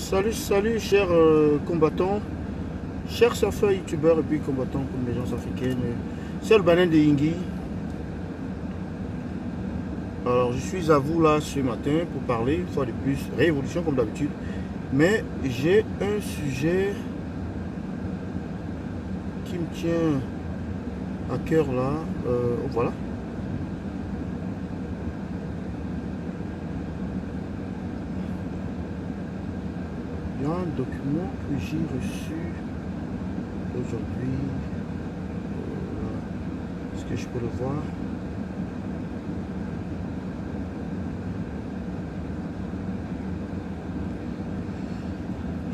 Salut, chers combattants, chers surfeurs, youtubeurs et puis combattants comme les gens africaines. C'est le Banin de Yingui. Alors, je suis à vous là ce matin pour parler une fois de plus, révolution comme d'habitude. Mais j'ai un sujet qui me tient à cœur là. Voilà. Il y a un document que j'ai reçu aujourd'hui. Est-ce que je peux le voir?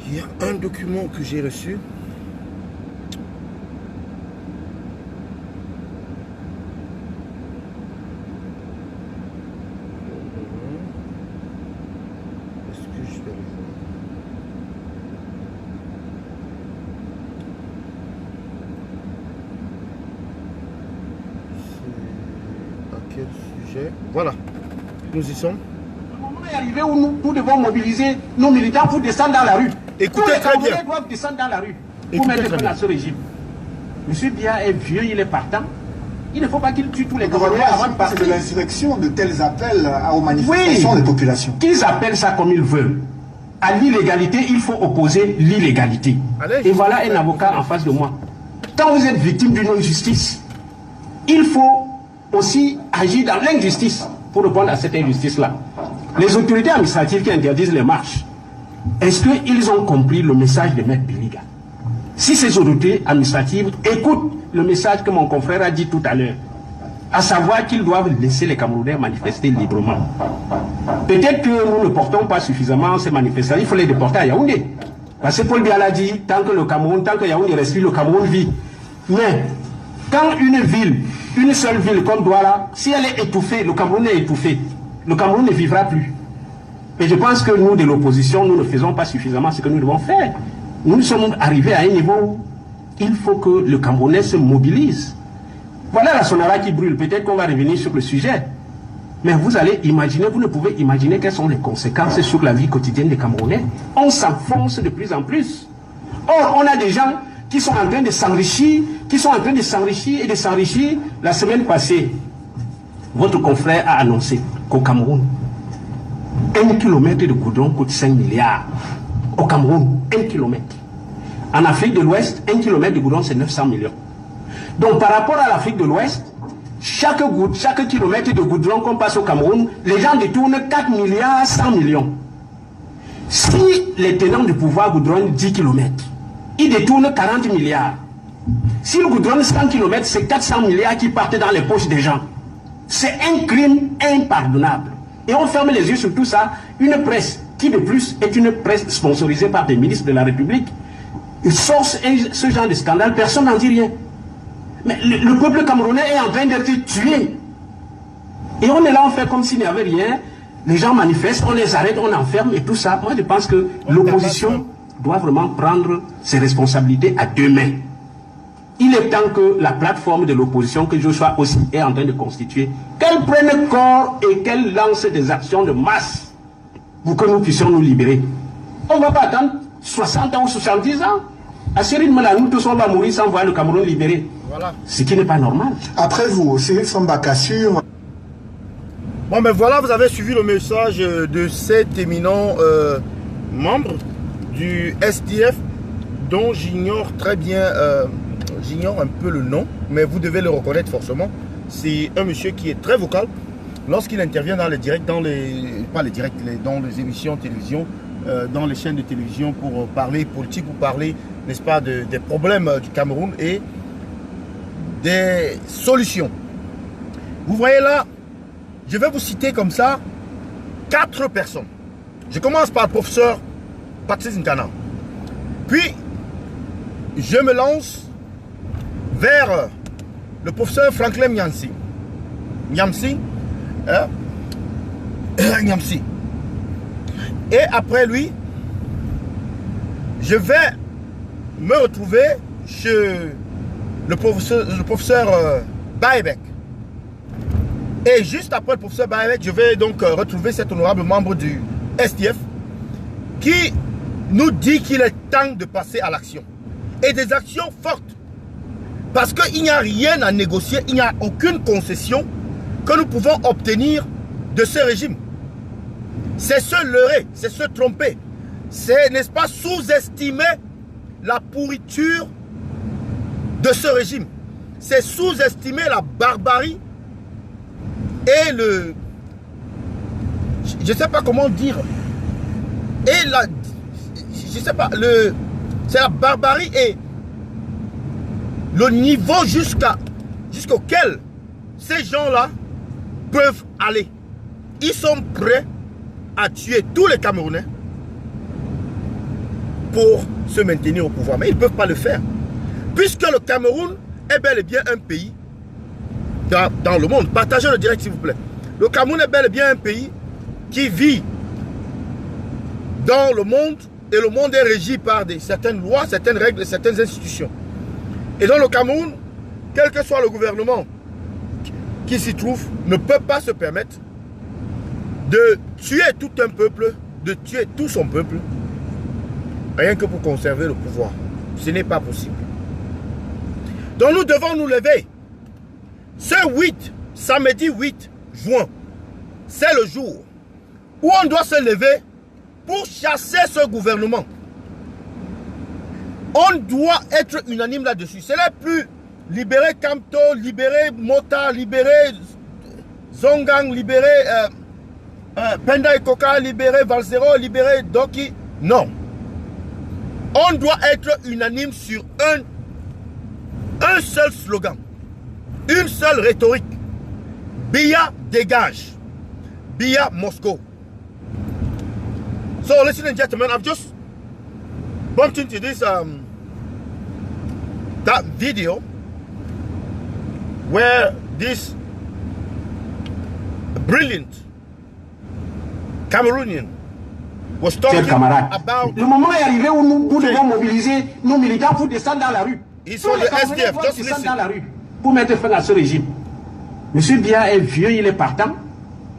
Il y a un document que j'ai reçu. Est-ce que je vais le voir? C'est à quel sujet? Voilà, nous y sommes. Le moment est arrivé où nous devons mobiliser nos militants pour descendre dans la rue. Écoutez très bien. Les doivent descendre dans la rue pour mettre fin à ce régime. Monsieur Biya est vieux, il est partant. Il ne faut pas qu'il tue tous les Camerounais avant de partir. partir. De l'insurrection, de tels appels aux manifestations des populations. Qu'ils appellent ça comme ils veulent. À l'illégalité, il faut opposer l'illégalité. Et voilà un avocat en face de moi. Quand vous êtes victime d'une injustice, il faut aussi agir dans l'injustice pour répondre à cette injustice-là. Les autorités administratives qui interdisent les marches, est-ce qu'ils ont compris le message de Maître Biliga? Si ces autorités administratives écoutent le message que mon confrère a dit tout à l'heure, à savoir qu'ils doivent laisser les Camerounais manifester librement. Peut-être que nous ne portons pas suffisamment ces manifestations, il faut les déporter à Yaoundé. Parce que Paul Biya l'a dit, tant que le Cameroun, tant que Yaoundé respire, le Cameroun vit. Mais quand une ville, une seule ville comme Douala, si elle est étouffée, le Cameroun est étouffé, le Cameroun ne vivra plus. Et je pense que nous, de l'opposition, nous ne faisons pas suffisamment ce que nous devons faire. Nous sommes arrivés à un niveau où il faut que le Camerounais se mobilise. Voilà la Sonara qui brûle. Peut-être qu'on va revenir sur le sujet. Mais vous allez imaginer, vous ne pouvez imaginer quelles sont les conséquences sur la vie quotidienne des Camerounais. On s'enfonce de plus en plus. Or, on a des gens qui sont en train de s'enrichir, et de s'enrichir. La semaine passée, votre confrère a annoncé qu'au Cameroun, 1 kilomètre de goudron coûte 5 milliards. Au Cameroun, 1 kilomètre. En Afrique de l'Ouest, 1 kilomètre de goudron, c'est 900 millions. Donc, par rapport à l'Afrique de l'Ouest, chaque kilomètre de goudron qu'on passe au Cameroun, les gens détournent 4 milliards 100 millions. Si les tenants du pouvoir goudronnent 10 kilomètres, ils détournent 40 milliards. S'ils goudronnent 100 kilomètres, c'est 400 milliards qui partent dans les poches des gens. C'est un crime impardonnable. Et on ferme les yeux sur tout ça. Une presse qui de plus est une presse sponsorisée par des ministres de la République, il sort ce genre de scandale, personne n'en dit rien. Mais le peuple camerounais est en train d'être tué. Et on est là, on fait comme s'il n'y avait rien. Les gens manifestent, on les arrête, on enferme et tout ça. Moi je pense que l'opposition doit vraiment prendre ses responsabilités à deux mains. Il est temps que la plateforme de l'opposition que Joshua aussi est en train de constituer, qu'elle prenne corps et qu'elle lance des actions de masse pour que nous puissions nous libérer. On ne va pas attendre 60 ans ou 70 ans. À ce rythme-là, nous tous on va mourir sans voir le Cameroun libéré. Voilà. Ce qui n'est pas normal. Après vous, Cyril Samba Cassure. Bon, mais voilà, vous avez suivi le message de cet éminent membre du SDF dont j'ignore très bien... J'ignore un peu le nom, mais vous devez le reconnaître forcément. C'est un monsieur qui est très vocal. Lorsqu'il intervient dans les directs, dans les émissions de télévision, dans les chaînes de télévision pour parler politique ou parler, n'est-ce pas, des problèmes du Cameroun et des solutions. Vous voyez là, je vais vous citer comme ça 4 personnes. Je commence par le professeur Patrice Nkana. Puis, je me lance vers le professeur Franklin Nyamsi. Nyamsi. Et après lui, je vais me retrouver chez le professeur Baebek. Et juste après le professeur Baebek, je vais donc retrouver cet honorable membre du STF qui nous dit qu'il est temps de passer à l'action. Et des actions fortes. Parce qu'il n'y a rien à négocier, il n'y a aucune concession que nous pouvons obtenir de ce régime. C'est se leurrer, c'est se tromper. C'est, n'est-ce pas, sous-estimer la pourriture de ce régime. C'est sous-estimer la barbarie et le... Je ne sais pas comment dire. Et la... Je ne sais pas, c'est la barbarie et le niveau jusqu'auquel ces gens-là peuvent aller. Ils sont prêts à tuer tous les Camerounais pour se maintenir au pouvoir. Mais ils ne peuvent pas le faire. Puisque le Cameroun est bel et bien un pays dans le monde. Partagez le direct s'il vous plaît. Le Cameroun est bel et bien un pays qui vit dans le monde et le monde est régi par certaines lois, certaines règles et certaines institutions. Et dans le Cameroun, quel que soit le gouvernement qui s'y trouve, ne peut pas se permettre de tuer tout un peuple, de tuer tout son peuple, rien que pour conserver le pouvoir. Ce n'est pas possible. Donc nous devons nous lever. Ce samedi 8 juin, c'est le jour où on doit se lever pour chasser ce gouvernement. On doit être unanime là-dessus. Ce n'est plus libérer Kamto, libérer Mota, libérer Zongang, libérer Penda et Koka, libérer Valsero, libérer Doki. Non. On doit être unanime sur un seul slogan, une seule rhétorique. Biya dégage. Biya Moscow. So, ladies and gentlemen, I've just bumped into this that video where this brilliant Cameroonian was talking about... Le moment est arrivé où nous devons mobiliser nos militants pour descendre dans la rue. Ils sont les SDF, descendre dans la rue pour mettre fin à ce régime. Monsieur Biya est vieux, il est partant.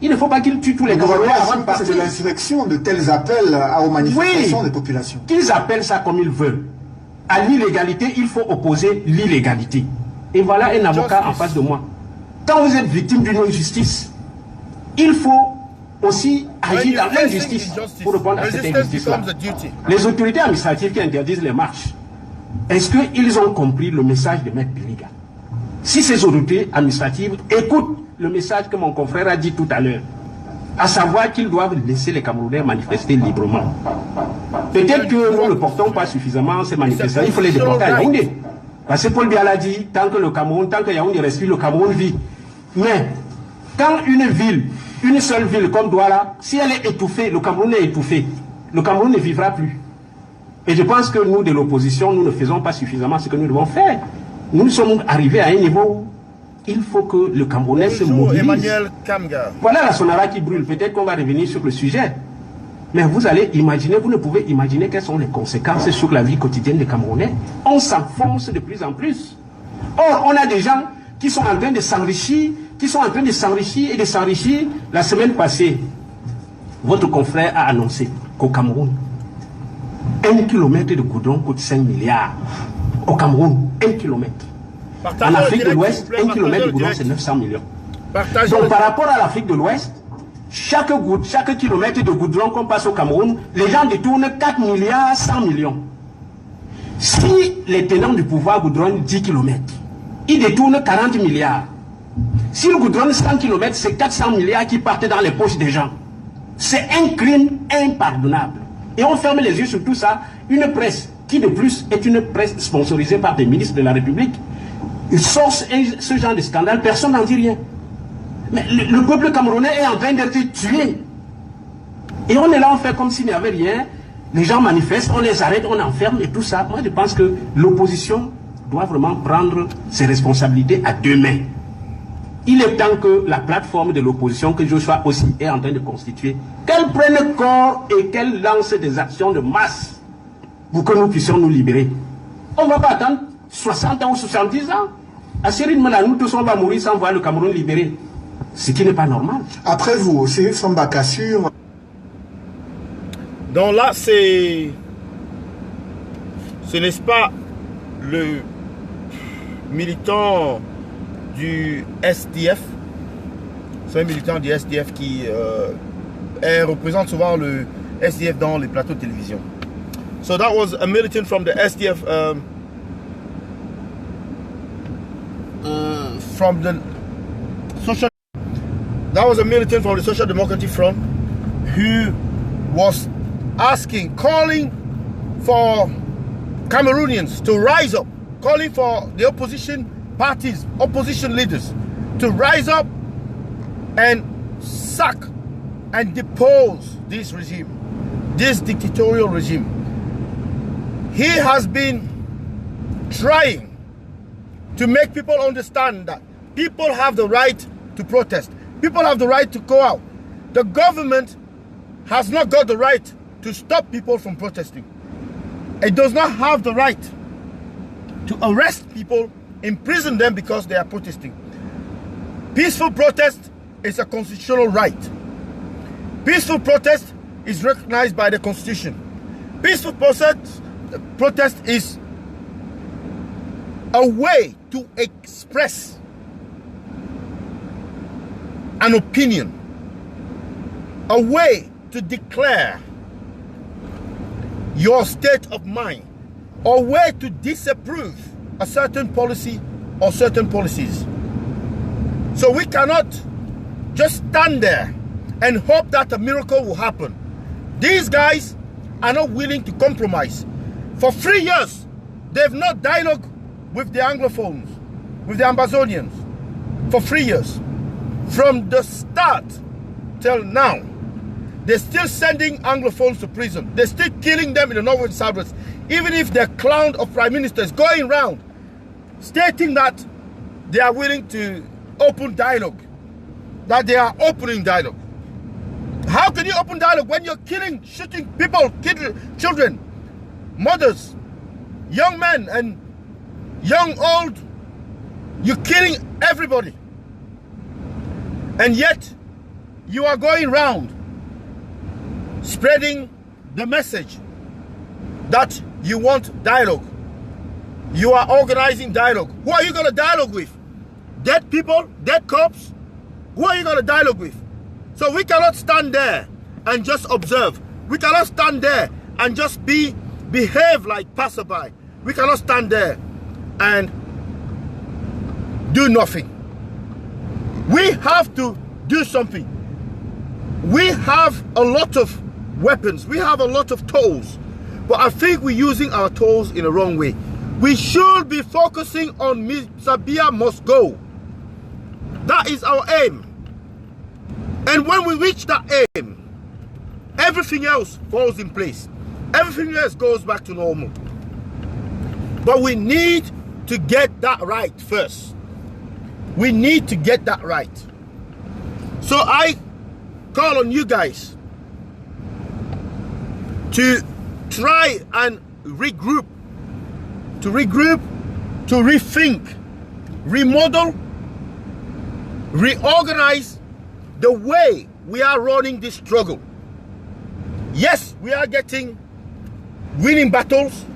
Il ne faut pas qu'il tue tous les Camerounais avant de partir. C'est de l'insurrection, de tels appels aux manifestations des populations. Qu'ils appellent ça comme ils veulent. À l'illégalité, il faut opposer l'illégalité. Et voilà un avocat en face de moi. Quand vous êtes victime d'une injustice, il faut aussi agir dans l'injustice pour répondre à cette injustice-là. Les autorités administratives qui interdisent les marches, est-ce qu'ils ont compris le message de Maître Biliga? Si ces autorités administratives écoutent le message que mon confrère a dit tout à l'heure, à savoir qu'ils doivent laisser les Camerounais manifester librement. Peut-être que nous ne portons pas suffisamment ces manifestations, il faut les déporter à Yaoundé. Parce que Paul Biya l'a dit, tant que le Cameroun, tant que Yaoundé respire, le Cameroun vit. Mais quand une ville, une seule ville comme Douala, si elle est étouffée, le Cameroun est étouffé, le Cameroun ne vivra plus. Et je pense que nous, de l'opposition, nous ne faisons pas suffisamment ce que nous devons faire. Nous sommes arrivés à un niveau où il faut que le Camerounais se mobilise. Voilà la Sonara qui brûle. Peut-être qu'on va revenir sur le sujet. Mais vous allez imaginer, vous ne pouvez imaginer quelles sont les conséquences sur la vie quotidienne des Camerounais. On s'enfonce de plus en plus. Or, on a des gens qui sont en train de s'enrichir, et de s'enrichir. La semaine passée, votre confrère a annoncé qu'au Cameroun, 1 kilomètre de goudron coûte 5 milliards. Au Cameroun, 1 kilomètre. En Afrique de l'Ouest, 1 kilomètre de goudron, c'est 900 millions. Donc par rapport à l'Afrique de l'Ouest, chaque kilomètre de goudron qu'on passe au Cameroun, les gens détournent 4 milliards 100 millions. Si les tenants du pouvoir goudronnent 10 kilomètres, ils détournent 40 milliards. S'ils goudronnent 100 kilomètres, c'est 400 milliards qui partent dans les poches des gens. C'est un crime impardonnable. Et on ferme les yeux sur tout ça. Une presse qui de plus est une presse sponsorisée par des ministres de la République, ils sortent ce genre de scandale, personne n'en dit rien. Mais le peuple camerounais est en train d'être tué. Et on est là, on fait comme s'il n'y avait rien. Les gens manifestent, on les arrête, on enferme et tout ça. Moi, je pense que l'opposition doit vraiment prendre ses responsabilités à deux mains. Il est temps que la plateforme de l'opposition, que Joshua aussi est en train de constituer, qu'elle prenne corps et qu'elle lance des actions de masse pour que nous puissions nous libérer. On ne va pas attendre 60 ans ou 70 ans. À ce rythme-là, nous tous, on va mourir sans voir le Cameroun libéré. Ce qui n'est pas normal. Après vous, c'est Samba Kassur. Donc là, c'est ce n'est pas le militant du SDF, c'est un militant du SDF qui représente souvent le SDF dans les plateaux de télévision. So that was a militant from the SDF, from the social. That was a militant from the Social Democratic Front who was calling for Cameroonians to rise up, calling for the opposition parties, opposition leaders to rise up and sack and depose this regime, this dictatorial regime. He has been trying to make people understand that people have the right to protest. People have the right to go out. The government has not got the right to stop people from protesting. It does not have the right to arrest people, imprison them because they are protesting. Peaceful protest is a constitutional right. Peaceful protest is recognized by the Constitution. Peaceful protest is a way to express an opinion, a way to declare your state of mind, a way to disapprove a certain policy or certain policies. So we cannot just stand there and hope that a miracle will happen. These guys are not willing to compromise. For 3 years, they've not dialogued with the Anglophones, with the Ambazonians. For 3 years. From the start till now, they're still sending Anglophones to prison. They're still killing them in the northern southwest. Even if the clown of prime minister is going around stating that they are willing to open dialogue, that they are opening dialogue. How can you open dialogue when you're killing, shooting people, children, mothers, young men and young, old? You're killing everybody. And yet, you are going around spreading the message that you want dialogue. You are organizing dialogue. Who are you going to dialogue with? Dead people? Dead cops? Who are you going to dialogue with? So we cannot stand there and just observe. We cannot stand there and just behave like passerby. We cannot stand there and do nothing. We have to do something. We have a lot of weapons. We have a lot of tools. But I think we're using our tools in the wrong way. We should be focusing on Mr. Biya must go. That is our aim. And when we reach that aim, everything else falls in place. Everything else goes back to normal. But we need to get that right first. We need to get that right. So I call on you guys to try and regroup, to rethink, remodel, reorganize the way we are running this struggle. Yes, we are winning battles,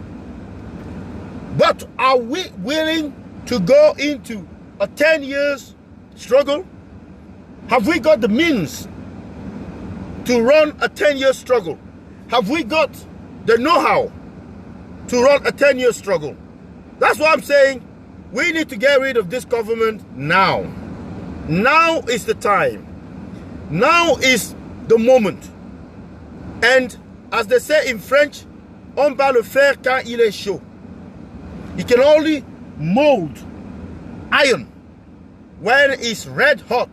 but are we willing to go into a 10 years struggle? Have we got the means to run a 10-year struggle? Have we got the know-how to run a 10-year struggle? That's what I'm saying. We need to get rid of this government now. Now is the time. Now is the moment. And as they say in French, on bat le fer quand il est chaud. You can only mold iron when it's red hot.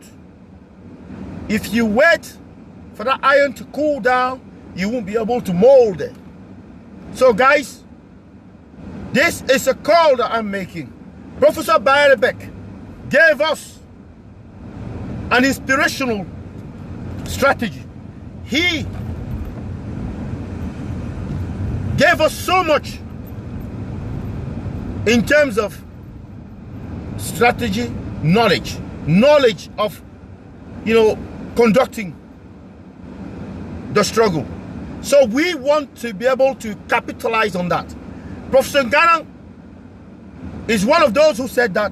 If you wait for that iron to cool down, you won't be able to mold it. So guys, this is a call that I'm making. Professor Bayerbeck gave us an inspirational strategy. He gave us so much in terms of strategy, knowledge of, conducting the struggle. So we want to be able to capitalize on that. Professor Ngannou is one of those who said that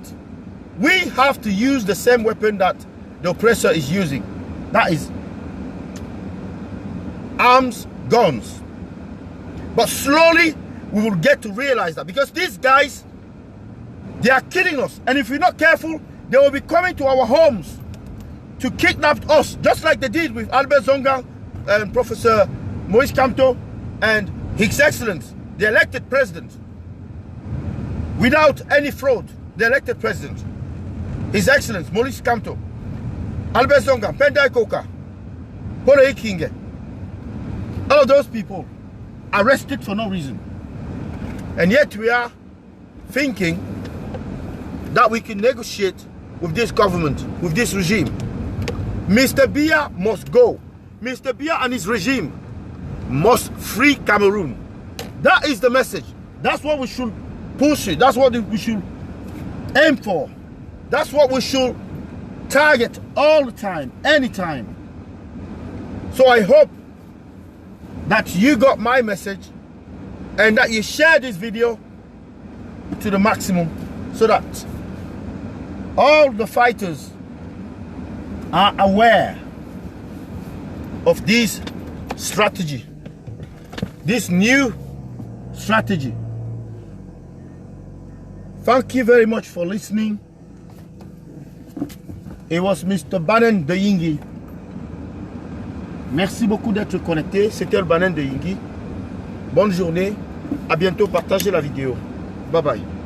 we have to use the same weapon that the oppressor is using. That is arms, guns. But slowly we will get to realize that, because these guys, they are killing us. And if we're not careful, they will be coming to our homes to kidnap us, just like they did with Albert Zonga and Professor Maurice Kamto and His Excellency, the elected president. Without any fraud, the elected president, His Excellency Maurice Kamto, Albert Zonga, Pendai Koka, Pole Ikinge, all of those people arrested for no reason. And yet we are thinking that we can negotiate with this government, with this regime. Mr. Biya must go. Mr. Biya and his regime must free Cameroon. That is the message. That's what we should push it. That's what we should aim for. That's what we should target all the time, anytime. So I hope that you got my message and that you share this video to the maximum so that all the fighters are aware of this strategy, this new strategy. Thank you very much for listening. It was Mr. Banen de Yingui. Merci beaucoup d'être connecté. C'était le Banen de Yingui. Bonne journée. À bientôt. Partagez la vidéo. Bye bye.